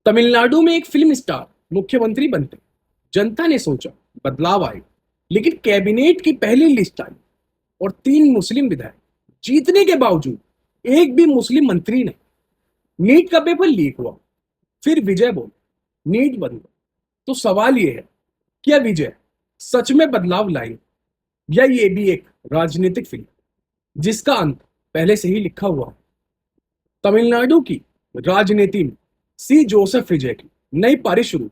तमिलनाडु में एक film star मुख्यमंत्री बनते, जनता ने सोचा बदलाव आए, लेकिन कैबिनेट की पहली लिस्ट आई और 3 मुस्लिम विधायक। जीतने के बावजूद एक भी मुस्लिम मंत्री नहीं। नीट का पेपर लीक हुआ, फिर विजय बोले नीट बंद। तो सवाल यह है, क्या विजय सच में बदलाव लाई या ये भी एक राजनीतिक फिल्म जिसका अंत पहले से ही लिखा हुआ है। तमिलनाडु की राजनीति में सी जोसेफ विजय की नई पारी शुरू।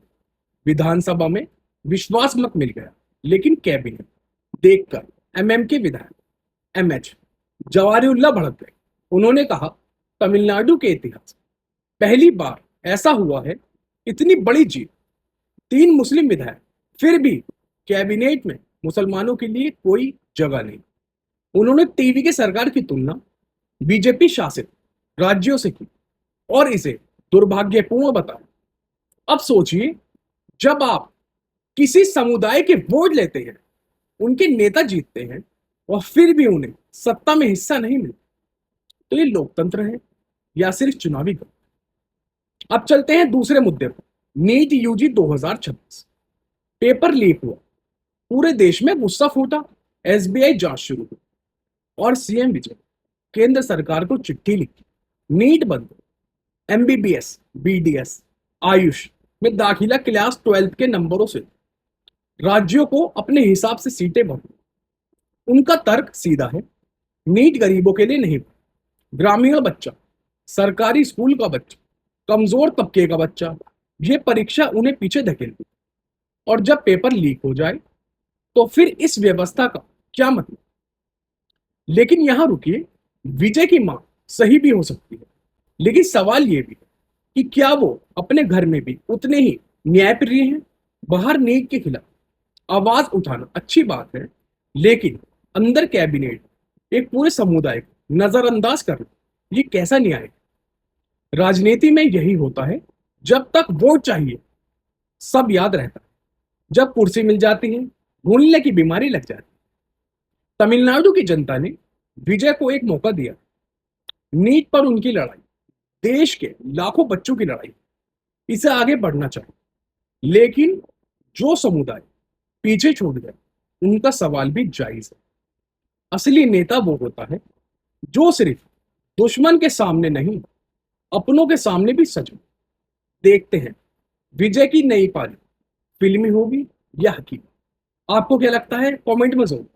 विधानसभा में विश्वास मत मिल गया, लेकिन कैबिनेट देखकर एमएम के विधायक एमएच जवाहरीउल्लाह भड़क गए। उन्होंने कहा, तमिलनाडु के इतिहास पहली बार ऐसा हुआ है, इतनी बड़ी जीत, 3 मुस्लिम विधायक, फिर भी कैबिनेट में मुसलमानों के लिए कोई जगह नहीं। उन्होंने टीवी की सरकार की तुलना बीजेपी शासित राज्यों से की और इसे दुर्भाग्यपूर्ण बताया। अब सोचिए, जब आप किसी समुदाय के वोट लेते हैं, उनके नेता जीतते हैं और फिर भी उन्हें सत्ता में हिस्सा नहीं मिलता, तो ये लोकतंत्र है या सिर्फ चुनावी गप। अब चलते हैं दूसरे मुद्दे पर। नीट यूजी 2026 पेपर लीक हुआ, पूरे देश में गुस्सा फूटा। एसबीआई जांच शुरू हुई और सीएम विजय केंद्र सरकार को चिट्ठी लिखी, नीट बंद, एमबीबीएस, बीडीएस, आयुष में दाखिला क्लास 12 के नंबरों से, राज्यों को अपने हिसाब से सीटें भरनी। उनका तर्क सीधा है, नीट गरीबों के लिए नहीं, ग्रामीण बच्चा, सरकारी स्कूल का बच्चा, कमजोर तबके का बच्चा, ये परीक्षा उन्हें पीछे धकेलती। और जब पेपर लीक हो जाए तो फिर इस व्यवस्था का क्या मतलब। लेकिन यहां रुकिए, विजय की मां सही भी हो सकती है, लेकिन सवाल यह भी है कि क्या वो अपने घर में भी उतने ही न्यायप्रिय हैं। बाहर नीट के खिलाफ आवाज उठाना अच्छी बात है, लेकिन अंदर कैबिनेट एक पूरे समुदाय को नजरअंदाज करना, ये कैसा न्याय है। राजनीति में यही होता है, जब तक वोट चाहिए सब याद रहता है, जब कुर्सी मिल जाती है भूलने की बीमारी लग जाती है। तमिलनाडु की जनता ने विजय को एक मौका दिया। नीट पर उनकी लड़ाई देश के लाखों बच्चों की लड़ाई, इसे आगे बढ़ना चाहिए। लेकिन जो समुदाय पीछे छूट गए, उनका सवाल भी जायज है। असली नेता वो होता है जो सिर्फ दुश्मन के सामने नहीं, अपनों के सामने भी सच में। देखते हैं विजय की नई पारी फिल्मी होगी या हकीकत। आपको क्या लगता है, कमेंट में जरूर